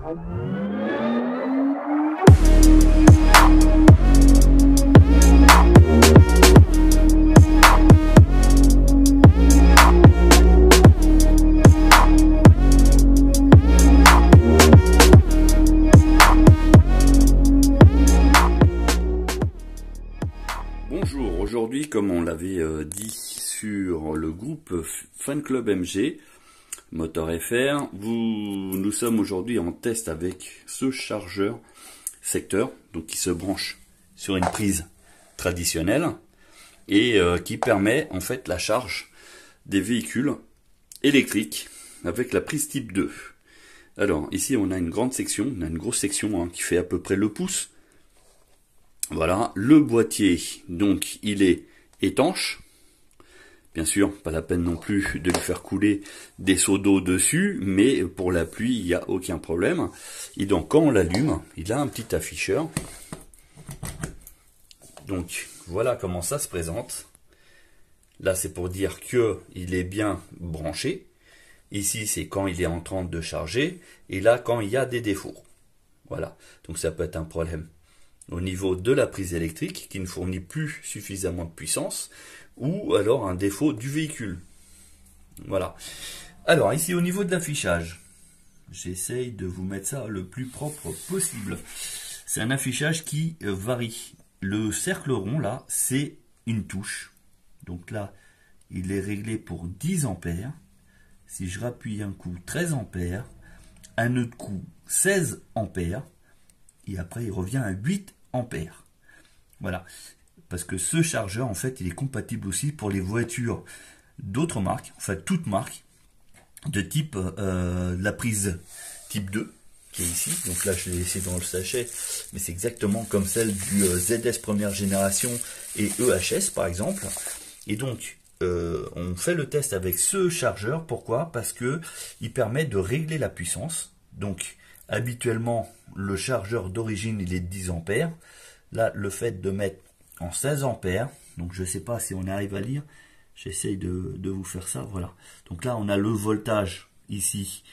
Bonjour, aujourd'hui, comme on l'avait dit sur le groupe Fan Club MG Motor FR, nous sommes aujourd'hui en test avec ce chargeur secteur, donc qui se branche sur une prise traditionnelle et qui permet en fait la charge des véhicules électriques avec la prise type 2. Alors ici on a une grande section, on a une grosse section qui fait à peu près le pouce. Voilà, le boîtier, donc il est étanche. Bien sûr, pas la peine non plus de lui faire couler des seaux d'eau dessus, mais pour la pluie, il n'y a aucun problème. Et donc quand on l'allume, il a un petit afficheur. Donc voilà comment ça se présente. Là c'est pour dire que il est bien branché. Ici c'est quand il est en train de charger. Et là quand il y a des défauts. Voilà, donc ça peut être un problème au niveau de la prise électrique qui ne fournit plus suffisamment de puissance, ou alors un défaut du véhicule. Voilà. Alors ici au niveau de l'affichage, j'essaye de vous mettre ça le plus propre possible. C'est un affichage qui varie. Le cercle rond là, c'est une touche. Donc là, il est réglé pour 10 ampères. Si je rappuie un coup, 13 ampères. Un autre coup, 16 ampères. Et après il revient à 8 ampères. Voilà, parce que ce chargeur en fait il est compatible aussi pour les voitures d'autres marques, enfin toutes marques de type la prise type 2 qui est ici. Donc là je l'ai laissé dans le sachet, mais c'est exactement comme celle du ZS première génération et EHS par exemple. Et donc on fait le test avec ce chargeur. Pourquoi? Parce que il permet de régler la puissance. Donc habituellement, le chargeur d'origine, il est de 10 ampères. Là, le fait de mettre en 16 ampères, donc je ne sais pas si on arrive à lire, j'essaye de vous faire ça, voilà. Donc là, on a le voltage ici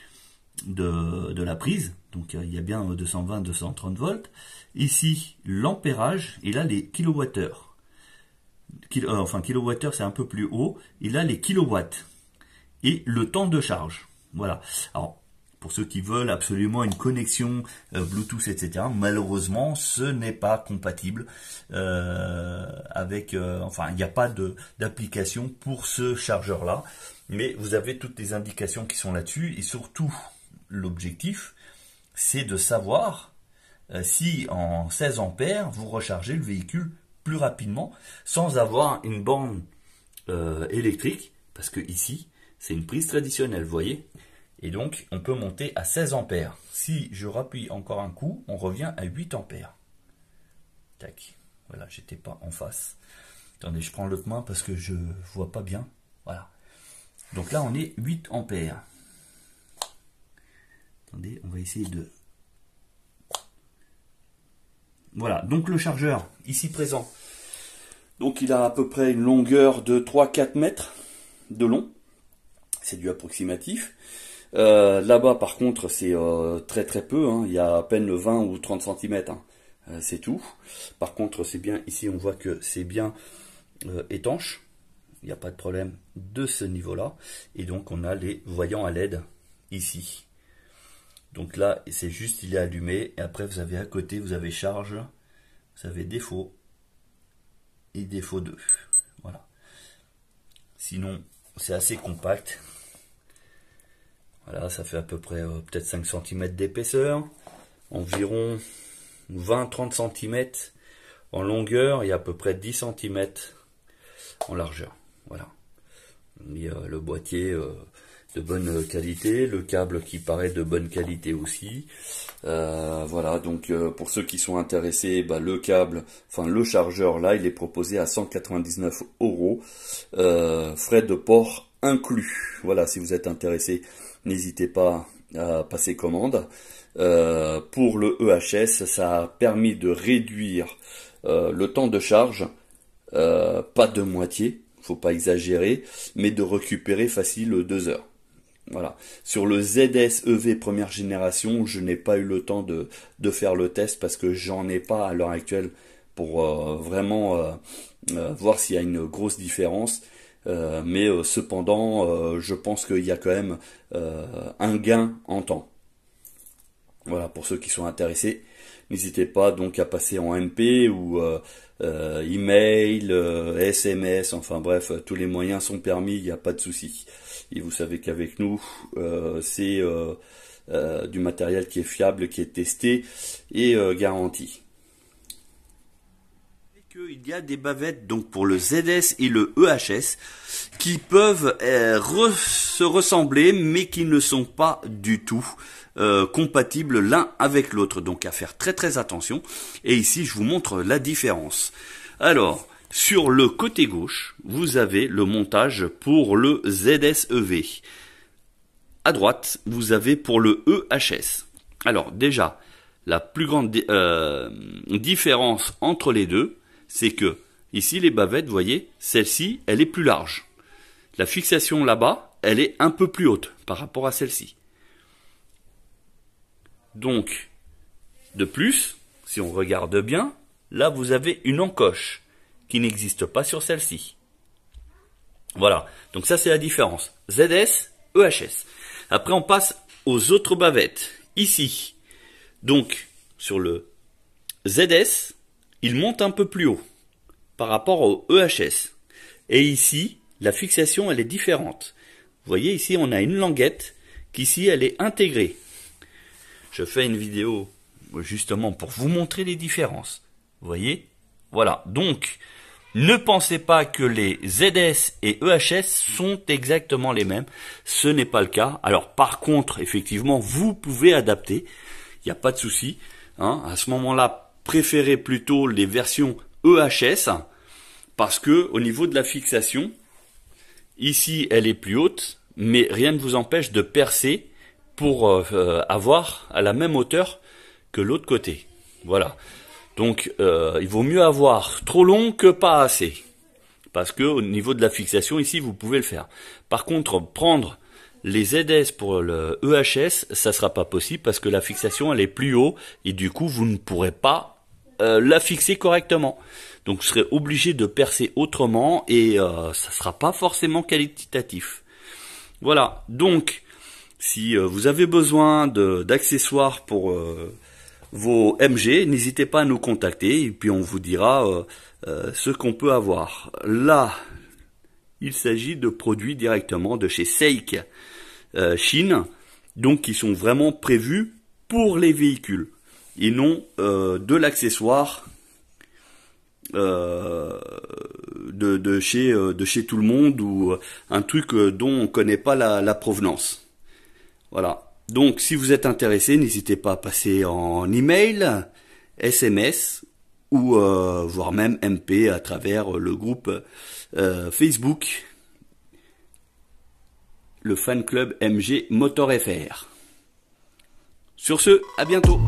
de la prise, donc il y a bien 220, 230 volts. Ici, l'ampérage, et là, les kilowattheures. Enfin, kilowattheures, c'est un peu plus haut, et là, les kilowatts. Et le temps de charge, voilà. Alors, pour ceux qui veulent absolument une connexion Bluetooth, etc. Malheureusement, ce n'est pas compatible avec... enfin, il n'y a pas d'application pour ce chargeur-là. Mais vous avez toutes les indications qui sont là-dessus. Et surtout, l'objectif, c'est de savoir si en 16 ampères, vous rechargez le véhicule plus rapidement sans avoir une borne électrique. Parce que ici, c'est une prise traditionnelle, vous voyez. Et donc, on peut monter à 16 ampères. Si je rappuie encore un coup, on revient à 8 ampères. Tac. Voilà, j'étais pas en face. Attendez, je prends l'autre main parce que je vois pas bien. Voilà. Donc là, on est 8 ampères. Attendez, on va essayer de... Voilà, donc le chargeur, ici présent. Donc il a à peu près une longueur de 3-4 mètres de long. C'est du approximatif. Là-bas par contre c'est très très peu, il y a à peine 20 ou 30 cm, c'est tout. Par contre c'est bien, ici on voit que c'est bien étanche, il n'y a pas de problème de ce niveau là. Et donc on a les voyants à LED ici. Donc là c'est juste, il est allumé, et après vous avez à côté, vous avez charge, vous avez défaut et défaut 2. Voilà. Sinon c'est assez compact. Voilà, ça fait à peu près peut-être 5 cm d'épaisseur, environ 20-30 cm en longueur et à peu près 10 cm en largeur. Voilà. Et le boîtier de bonne qualité, le câble qui paraît de bonne qualité aussi. Voilà, donc pour ceux qui sont intéressés, le câble, enfin le chargeur là, il est proposé à 199 €, frais de port inclus. Voilà, si vous êtes intéressé, n'hésitez pas à passer commande. Pour le EHS, ça a permis de réduire le temps de charge, pas de moitié, faut pas exagérer, mais de récupérer facile 2 heures. Voilà. Sur le ZS EV première génération, je n'ai pas eu le temps de faire le test parce que j'en ai pas à l'heure actuelle pour vraiment voir s'il y a une grosse différence. Mais cependant, je pense qu'il y a quand même un gain en temps. Voilà, pour ceux qui sont intéressés, n'hésitez pas donc à passer en MP ou email, SMS, enfin bref, tous les moyens sont permis, il n'y a pas de souci. Et vous savez qu'avec nous, c'est du matériel qui est fiable, qui est testé et garanti. Il y a des bavettes donc pour le ZS et le EHS qui peuvent se ressembler mais qui ne sont pas du tout compatibles l'un avec l'autre, donc à faire très attention. Et ici je vous montre la différence. Alors sur le côté gauche vous avez le montage pour le ZS EV. À droite vous avez pour le EHS. Alors déjà la plus grande différence entre les deux, c'est que ici les bavettes, vous voyez, celle-ci elle est plus large. La fixation là-bas elle est un peu plus haute par rapport à celle-ci. Donc, de plus, si on regarde bien, là vous avez une encoche qui n'existe pas sur celle-ci. Voilà, donc ça c'est la différence. ZS, EHS. Après on passe aux autres bavettes. Ici, donc sur le ZS, il monte un peu plus haut par rapport au EHS. Et ici, la fixation elle est différente. Vous voyez ici on a une languette qui ici elle est intégrée. Je fais une vidéo justement pour vous montrer les différences. Vous voyez? Voilà. Donc, ne pensez pas que les ZS et EHS sont exactement les mêmes. Ce n'est pas le cas. Alors, par contre, effectivement, vous pouvez adapter. Il n'y a pas de souci. Hein. À ce moment-là, préférez plutôt les versions EHS parce que au niveau de la fixation, ici, elle est plus haute, mais rien ne vous empêche de percer pour avoir à la même hauteur que l'autre côté. Voilà. Donc il vaut mieux avoir trop long que pas assez. Parce que au niveau de la fixation, ici, vous pouvez le faire. Par contre, prendre les ZS pour le EHS, ça sera pas possible parce que la fixation, elle est plus haut et du coup, vous ne pourrez pas la fixer correctement. Donc, vous serez obligé de percer autrement et ça sera pas forcément qualitatif. Voilà. Donc, si vous avez besoin d'accessoires pour vos MG, n'hésitez pas à nous contacter et puis on vous dira ce qu'on peut avoir. Là, il s'agit de produits directement de chez Seik Chine, donc qui sont vraiment prévus pour les véhicules et non de l'accessoire de chez tout le monde ou un truc dont on ne connaît pas la provenance. Voilà. Donc, si vous êtes intéressé, n'hésitez pas à passer en email, SMS ou voire même MP à travers le groupe Facebook, le fan club MG Motor FR. Sur ce, à bientôt.